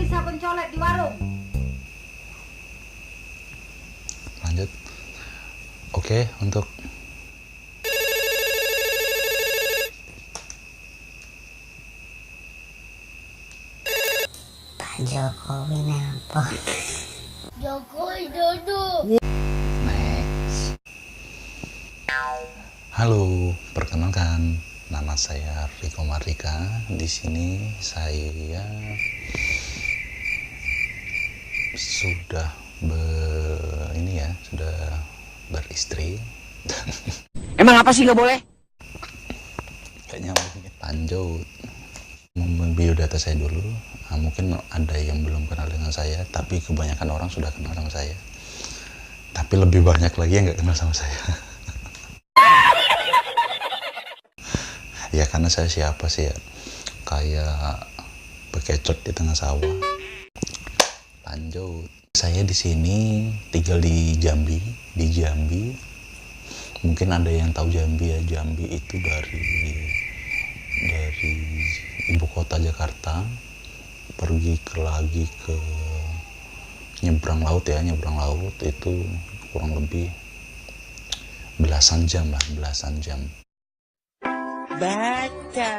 sabun colet di warung. Lanjut. Oke, untuk Pak Jokowi nelpon. Jokowi duduk. next. Halo, perkenalkan, nama saya Riko Mardika. Di sini saya sudah sudah beristri. Emang apa sih nggak boleh? Kayaknya lanjut biodata saya dulu. Mungkin ada yang belum kenal dengan saya, tapi kebanyakan orang sudah kenal sama saya. Tapi lebih banyak lagi yang nggak kenal sama saya. Ya karena saya siapa sih ya? Kayak bekecot di tengah sawah. Lanjut. Saya di sini tinggal di Jambi, Mungkin ada yang tahu Jambi ya. Jambi itu dari ibu kota Jakarta lagi ke nyebrang laut itu kurang lebih belasan jam. Baca.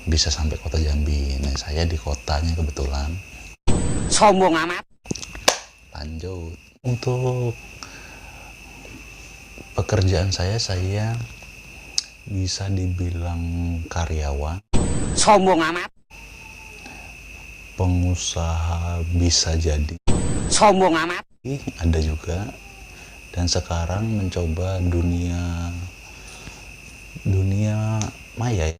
Bisa sampai kota Jambi. Nah, saya di kotanya kebetulan. Sombong amat. Lanjut. Untuk pekerjaan saya bisa dibilang karyawan, Sombong amat. pengusaha bisa jadi, Sombong amat. ada juga, dan sekarang mencoba dunia maya,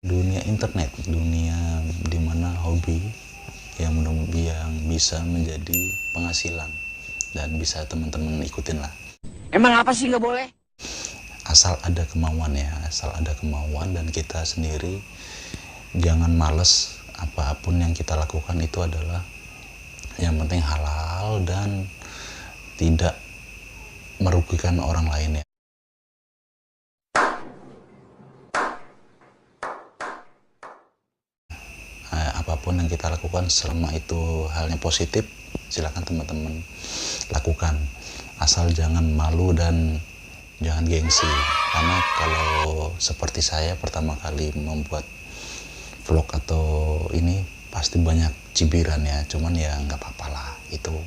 dunia internet, dunia dimana hobi yang bisa menjadi penghasilan dan bisa teman-teman ikutin lah. Emang apa sih nggak boleh? Asal ada kemauan dan kita sendiri jangan males. Apapun yang kita lakukan itu adalah yang penting halal dan tidak merugikan orang lain ya. Apapun yang kita lakukan selama itu halnya positif, silakan teman-teman lakukan. Asal jangan malu dan jangan gengsi. Karena kalau seperti saya pertama kali membuat vlog atau ini pasti banyak cibiran ya. Cuman ya nggak apa-apa lah. Itu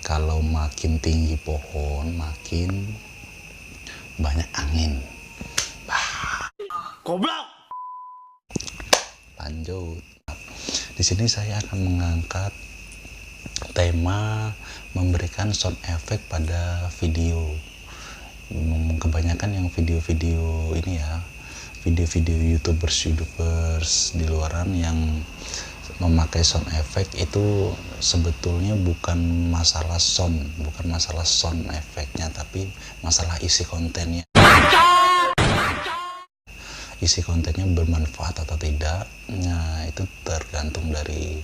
kalau makin tinggi pohon makin banyak angin. Goblok. Lanjut. Di sini saya akan mengangkat tema memberikan sound effect pada video. Kebanyakan yang video-video ini ya, video-video youtubers di luaran yang memakai sound effect itu sebetulnya bukan masalah sound effectnya, tapi masalah isi kontennya. Isi kontennya bermanfaat atau tidak, nah itu tergantung dari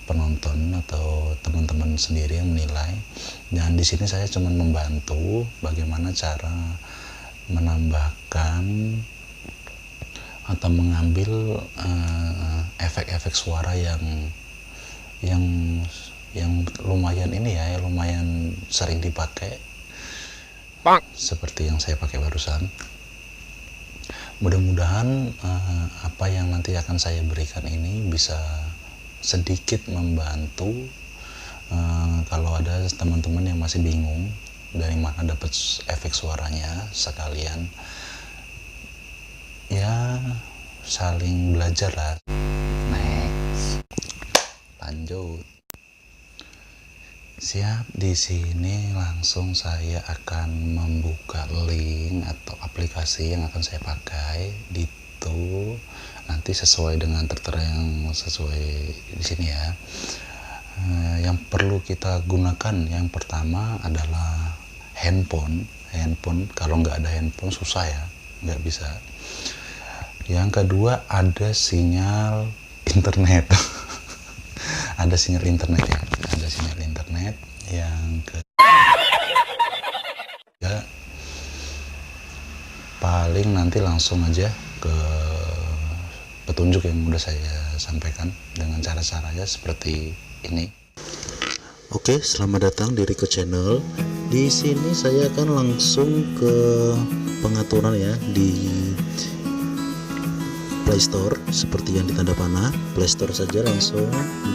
penonton atau teman-teman sendiri yang menilai. Dan di sini saya cuma membantu bagaimana cara menambahkan atau mengambil efek-efek suara yang lumayan ini ya, lumayan sering dipakai, seperti yang saya pakai barusan. Mudah-mudahan apa yang nanti akan saya berikan ini bisa sedikit membantu. Kalau ada teman-teman yang masih bingung dari mana dapat efek suaranya, sekalian ya saling belajar lah. Next. Lanjut. Siap, di sini langsung saya akan membuka link atau aplikasi yang akan saya pakai. Itu nanti sesuai dengan tertera yang sesuai di sini ya. Yang perlu kita gunakan yang pertama adalah handphone. Kalau nggak ada handphone susah ya, nggak bisa. Yang kedua ada sinyal internet. Ada sinyal internet ya, yang ketiga paling nanti langsung aja ke petunjuk yang udah saya sampaikan dengan cara-caranya seperti ini. Oke, selamat datang di Rico Channel. Di sini saya akan langsung ke pengaturan ya di Play Store seperti yang di tanda panah. Play Store saja langsung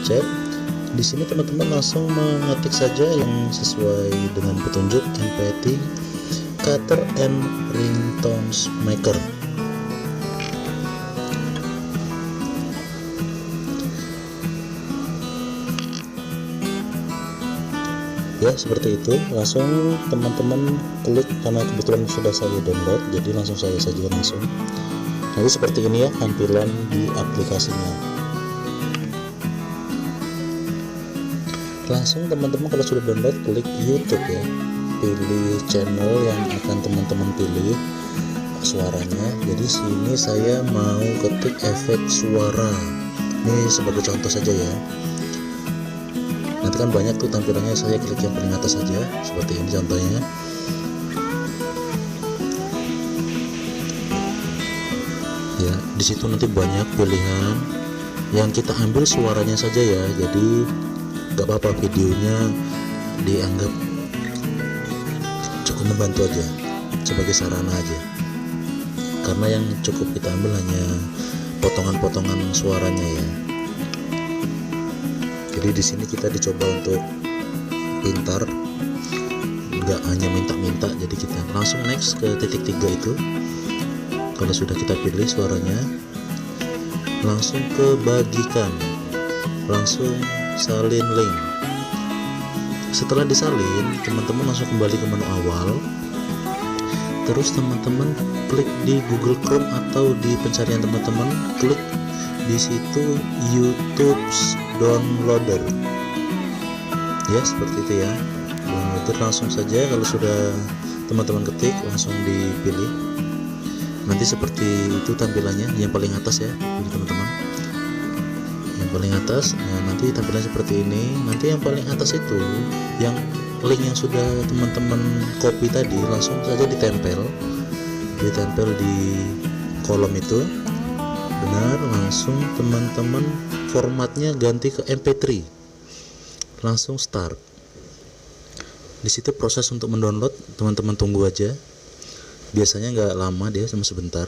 cek. Di sini teman-teman langsung mengetik saja yang sesuai dengan petunjuk MP3 Cutter and Ringtones Maker. Ya seperti itu, langsung teman-teman klik karena kebetulan sudah saya download, jadi langsung saya saja langsung. Nanti seperti ini ya tampilan di aplikasinya. Langsung teman-teman kalau sudah download klik YouTube ya, pilih channel yang akan teman-teman pilih suaranya. Jadi sini saya mau ketik efek suara, ini sebagai contoh saja ya. Nanti kan banyak tuh tampilannya, saya klik yang paling atas saja seperti ini contohnya. Ya di situ nanti banyak pilihan, yang kita ambil suaranya saja ya, jadi gak apa-apa videonya dianggap cukup membantu aja sebagai sarana aja, karena yang cukup kita ambil hanya potongan-potongan suaranya ya. Jadi di sini kita dicoba untuk pintar, nggak hanya minta-minta. Jadi kita langsung next ke titik 3 itu. Kalau sudah kita pilih suaranya, langsung ke bagikan, langsung salin link. Setelah disalin, teman-teman langsung kembali ke menu awal. Terus teman-teman klik di Google Chrome atau di pencarian teman-teman, klik di situ YouTube Downloader. Ya seperti itu ya. Downloader langsung saja, kalau sudah teman-teman ketik langsung dipilih. Nanti seperti itu tampilannya, yang paling atas ya, ini teman-teman. Yang paling atas, nah nanti tampilan seperti ini. Nanti yang paling atas itu, yang link yang sudah teman-teman copy tadi, langsung saja ditempel di kolom itu. Benar, langsung teman-teman formatnya ganti ke MP3, langsung start. Di situ proses untuk mendownload, teman-teman tunggu aja. Biasanya nggak lama, dia cuma sebentar.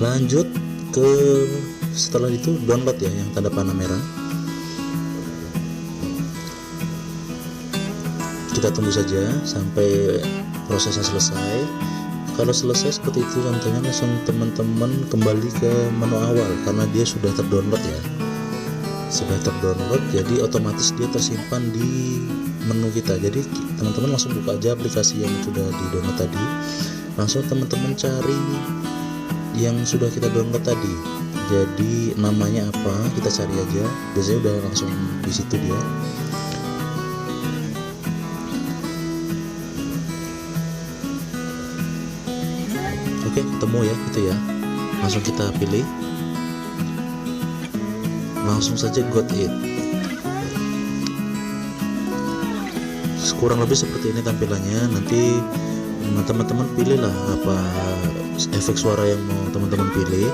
Lanjut ke setelah itu download ya, yang tanda panah merah. Kita tunggu saja sampai prosesnya selesai. Kalau selesai seperti itu contohnya, langsung teman-teman kembali ke menu awal karena dia sudah terdownload ya. Sudah terdownload, jadi otomatis dia tersimpan di menu kita. Jadi teman-teman langsung buka aja aplikasi yang sudah di-download tadi. Langsung teman-teman cari yang sudah kita download tadi. Jadi namanya apa, kita cari aja. Biasanya udah langsung di situ dia. Oke, ketemu ya itu ya. Langsung kita pilih. Langsung saja got it. Kurang lebih seperti ini tampilannya. Nanti teman-teman pilihlah apa efek suara yang mau teman-teman pilih,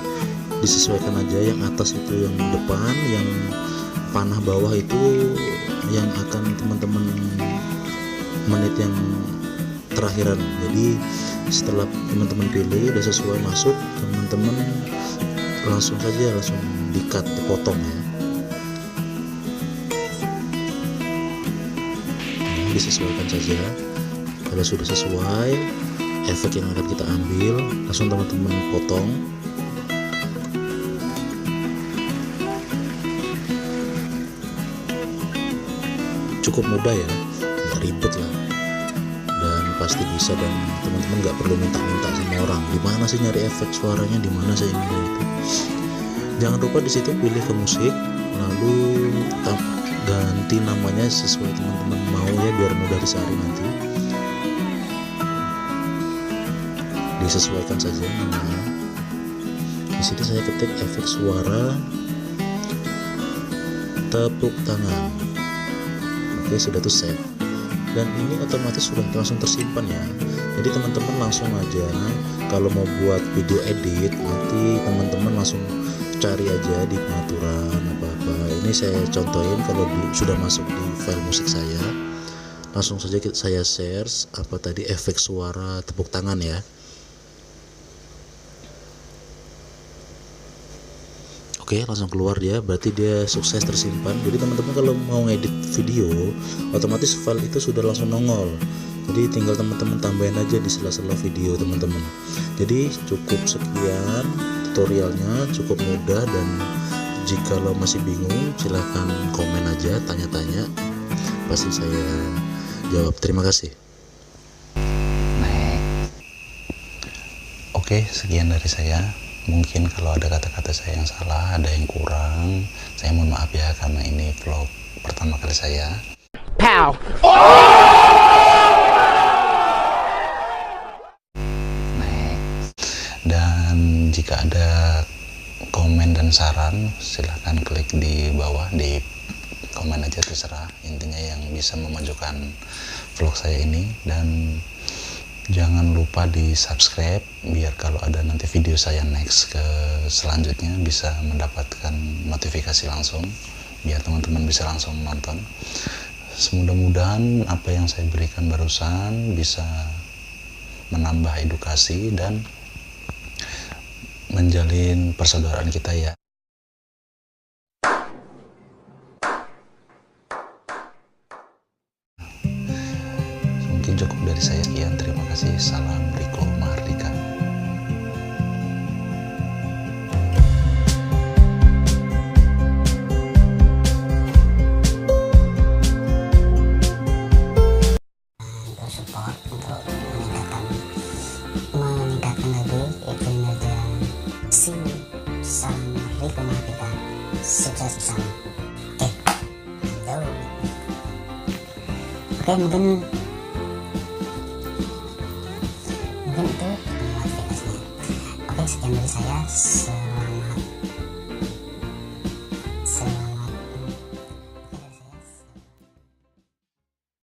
disesuaikan aja. Yang atas itu yang depan, yang panah bawah itu yang akan teman-teman menit yang terakhiran. Jadi setelah teman-teman pilih udah sesuai masuk, teman-teman langsung saja langsung di-cut, dipotong ya. Disesuaikan saja. Kalau sudah sesuai efek yang akan kita ambil, langsung teman-teman potong. Cukup mudah ya, nggak ribet lah, dan pasti bisa. Dan teman-teman nggak perlu minta-minta sama orang, di mana sih nyari efek suaranya, di mana saya ini itu. Jangan lupa di situ pilih ke musik, lalu ganti namanya sesuai teman-teman mau ya, biar mudah dicari nanti. Disesuaikan saja namanya. Di sini saya ketik efek suara tepuk tangan. Oke, sudah tuh save. Dan ini otomatis sudah langsung tersimpan ya. Jadi teman-teman langsung aja kalau mau buat video edit, nanti teman-teman langsung cari aja di pengaturan apa-apa. Ini saya contohin kalau sudah masuk di file musik saya, langsung saja saya search apa tadi, efek suara tepuk tangan ya. Oke, langsung keluar dia, berarti dia sukses tersimpan. Jadi teman-teman kalau mau ngedit video, otomatis file itu sudah langsung nongol. Jadi tinggal teman-teman tambahin aja di sela-sela video teman-teman. Jadi cukup sekian tutorialnya, cukup mudah, dan jika lo masih bingung silahkan komen aja, tanya-tanya, pasti saya jawab. Terima kasih. Oke, sekian dari saya. Mungkin kalau ada kata-kata saya yang salah, ada yang kurang, saya mohon maaf ya, karena ini vlog pertama kali saya. Pow! Dan jika ada komen dan saran, silahkan klik di bawah, di komen aja, terserah. Intinya yang bisa memajukan vlog saya ini. Dan jangan lupa di subscribe biar kalau ada nanti video saya next ke selanjutnya bisa mendapatkan notifikasi langsung, biar teman-teman bisa langsung nonton. Semudah-mudahan apa yang saya berikan barusan bisa menambah edukasi dan menjalin persaudaraan kita ya. Mungkin cukup dari saya, sekian, terima kasih, salam Riko Mahardika. Untuk support, untuk meningkatkan lagi kinerja si salam Riko Mahardika, sukses bersama. Oke, mungkin itu notifikasinya. Oke, sekian dari saya.